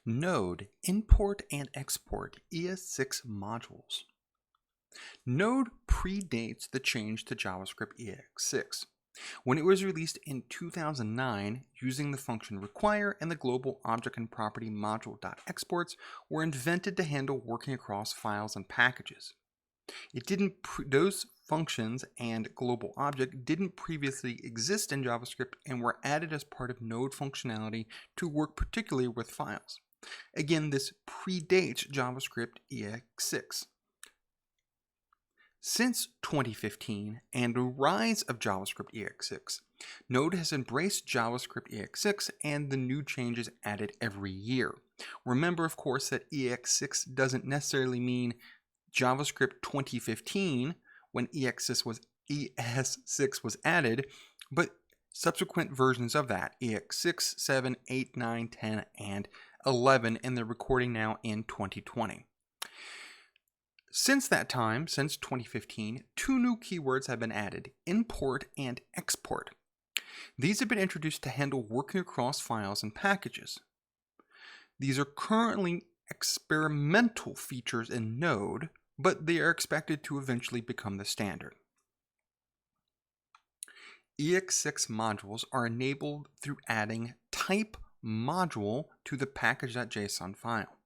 Node import and export ES6 modules. Node predates the change to JavaScript ES6. When it was released in 2009, using the function require and the global object and property module.exports were invented to handle working across files and packages. Those functions and global object didn't previously exist in JavaScript and were added as part of Node functionality to work particularly with files. Again, this predates JavaScript ES6. Since 2015 and the rise of JavaScript ES6, Node has embraced JavaScript ES6 and the new changes added every year. Remember, of course, that ES6 doesn't necessarily mean JavaScript 2015 when ES6 was added, but subsequent versions of that, ES6, 7, 8, 9, 10, and 11, and they're recording now in 2020. Since that time, since 2015, two new keywords have been added, import and export. These have been introduced to handle working across files and packages. These are currently experimental features in Node, but they are expected to eventually become the standard. ES6 modules are enabled through adding type module to the package.json file.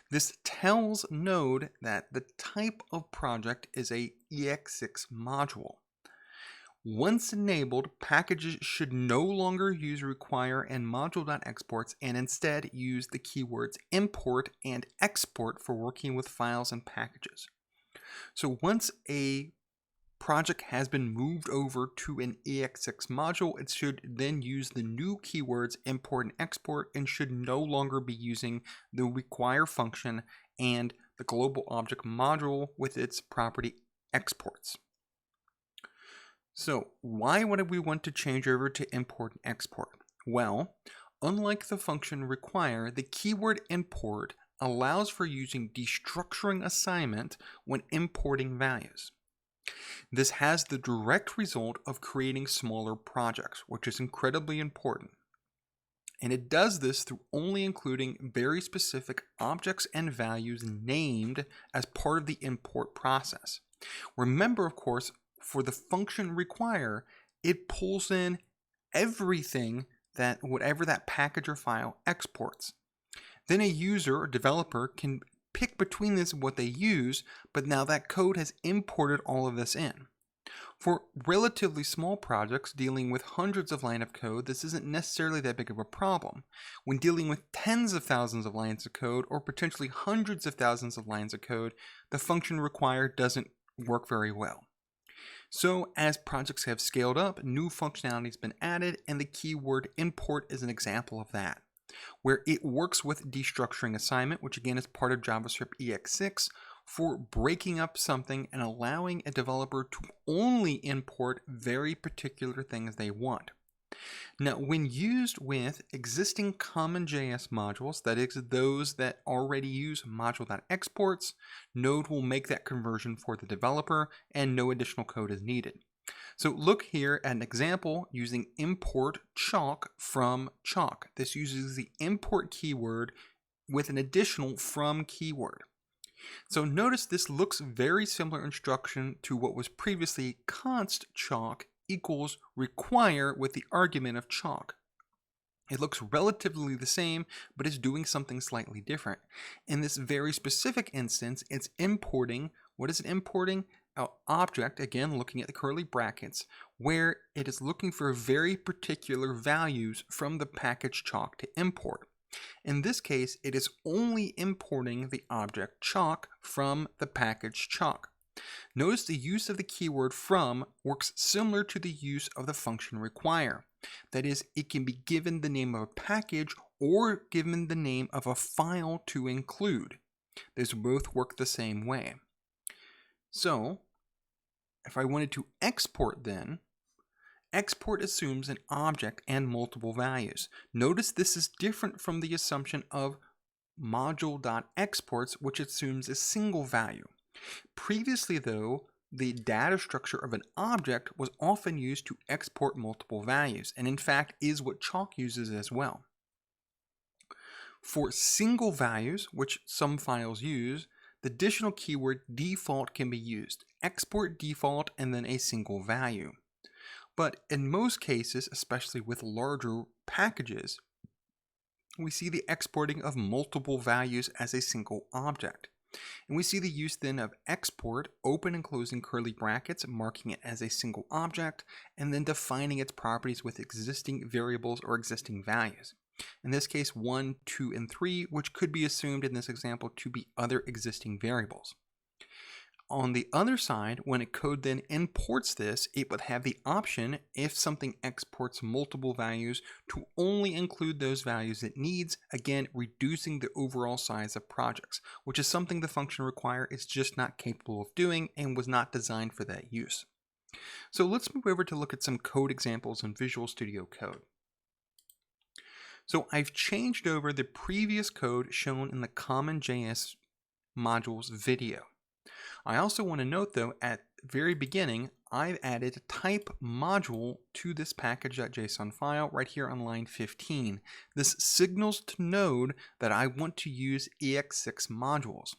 This tells Node that the type of project is a ES6 module. Once enabled, packages should no longer use require and module.exports and instead use the keywords import and export for working with files and packages. So once a project has been moved over to an ES6 module, it should then use the new keywords import and export and should no longer be using the require function and the global object module with its property exports. So why would we want to change over to import and export? Well, unlike the function require, the keyword import allows for using destructuring assignment when importing values. This has the direct result of creating smaller projects, which is incredibly important. And it does this through only including very specific objects and values named as part of the import process. Remember, of course, for the function require, it pulls in everything that whatever that package or file exports. Then a user or developer can pick between this what they use, but now that code has imported all of this in. For relatively small projects dealing with hundreds of lines of code, this isn't necessarily that big of a problem. When dealing with tens of thousands of lines of code or potentially hundreds of thousands of lines of code, the function require doesn't work very well. So as projects have scaled up, new functionality has been added, and the keyword import is an example of that, where it works with destructuring assignment, which again is part of JavaScript ES6, for breaking up something and allowing a developer to only import very particular things they want. Now, when used with existing common JS modules, that is those that already use module.exports, Node will make that conversion for the developer and no additional code is needed. So look here at an example using import chalk from chalk. This uses the import keyword with an additional from keyword. So notice this looks very similar instruction to what was previously const chalk equals require with the argument of chalk. It looks relatively the same, but it's doing something slightly different. In this very specific instance, it's importing, what is it importing? An object, again looking at the curly brackets, where it is looking for very particular values from the package chalk to import. In this case, it is only importing the object chalk from the package chalk. Notice the use of the keyword from works similar to the use of the function require. That is, it can be given the name of a package or given the name of a file to include. These both work the same way. So, if I wanted to export then, export assumes an object and multiple values. Notice this is different from the assumption of module.exports, which assumes a single value. Previously, though, the data structure of an object was often used to export multiple values, and in fact is what chalk uses as well. For single values, which some files use, the additional keyword default can be used. Export default and then a single value. But in most cases, especially with larger packages, we see the exporting of multiple values as a single object. And we see the use then of export, open and closing curly brackets, marking it as a single object, and then defining its properties with existing variables or existing values. In this case, 1, 2, and 3, which could be assumed in this example to be other existing variables. On the other side, when a code then imports this, it would have the option, if something exports multiple values, to only include those values it needs, again, reducing the overall size of projects, which is something the function require is just not capable of doing and was not designed for that use. So let's move over to look at some code examples in Visual Studio Code. So I've changed over the previous code shown in the Common JS Modules video. I also want to note though, at the very beginning, I've added type module to this package.json file right here on line 15. This signals to Node that I want to use ES6 modules.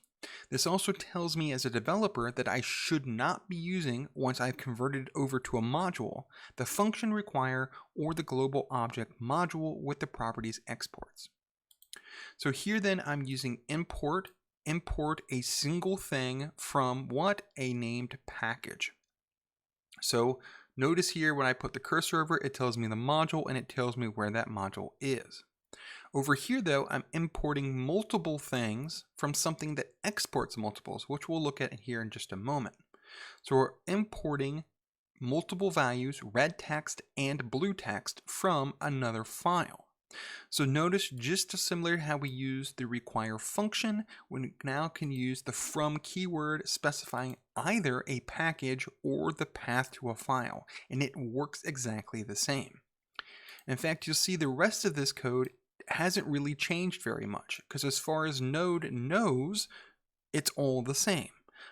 This also tells me as a developer that I should not be using, once I've converted over to a module, the function require or the global object module with the properties exports. So here then I'm using import a single thing from what? A named package. So notice here when I put the cursor over, it tells me the module and it tells me where that module is. Over here though, I'm importing multiple things from something that exports multiples, which we'll look at here in just a moment. So we're importing multiple values, red text and blue text, from another file. So notice, just similar to how we use the require function, we now can use the from keyword specifying either a package or the path to a file, and it works exactly the same. In fact, you'll see the rest of this code hasn't really changed very much, because as far as Node knows, it's all the same.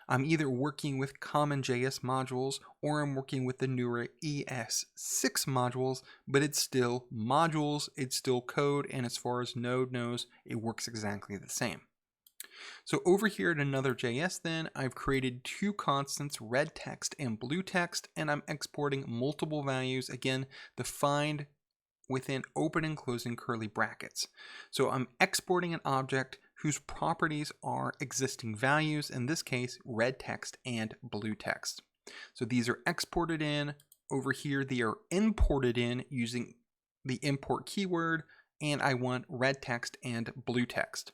I'm either working with Common JS modules or I'm working with the newer ES6 modules, but it's still modules, it's still code, and as far as Node knows, it works exactly the same. So over here at another JS then, I've created two constants, red text and blue text, and I'm exporting multiple values, again, defined within open and closing curly brackets. So I'm exporting an object whose properties are existing values, in this case, red text and blue text. So these are exported in. Over here, they are imported in using the import keyword, and I want red text and blue text.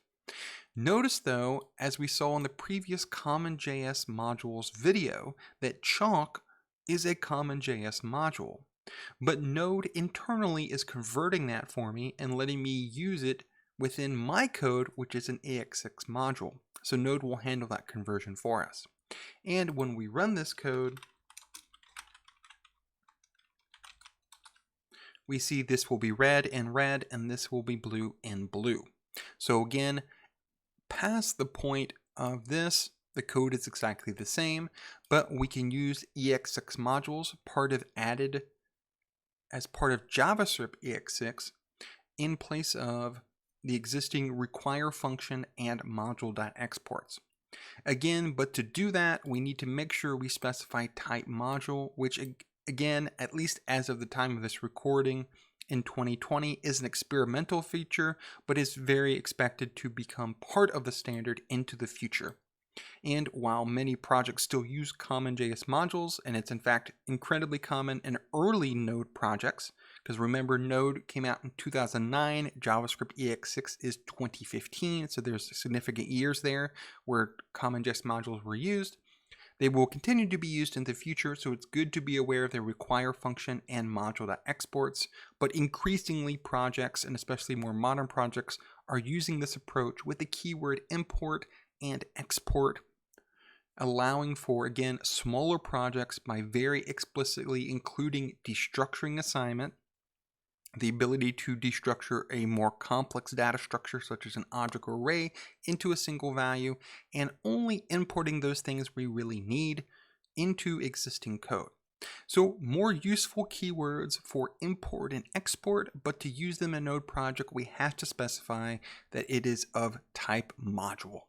Notice though, as we saw in the previous Common JS modules video, that chalk is a Common JS module. But Node internally is converting that for me and letting me use it within my code, which is an ES6 module. So Node will handle that conversion for us. And when we run this code, we see this will be red and red, and this will be blue and blue. So again, past the point of this, the code is exactly the same, but we can use ES6 modules, added as part of JavaScript ES6, in place of the existing require function and module.exports. Again, but to do that, we need to make sure we specify type module, which again, at least as of the time of this recording in 2020, is an experimental feature, but is very expected to become part of the standard into the future. And while many projects still use Common JS modules, and it's in fact incredibly common in early Node projects, because remember Node came out in 2009, JavaScript ES6 is 2015, so there's significant years there where Common JS modules were used. They will continue to be used in the future, so it's good to be aware of the require function and module.exports, but increasingly projects, and especially more modern projects, are using this approach with the keyword import and export, allowing for, again, smaller projects by very explicitly including destructuring assignment, the ability to destructure a more complex data structure such as an object or array into a single value, and only importing those things we really need into existing code. So more useful keywords for import and export, but to use them in Node project, we have to specify that it is of type module.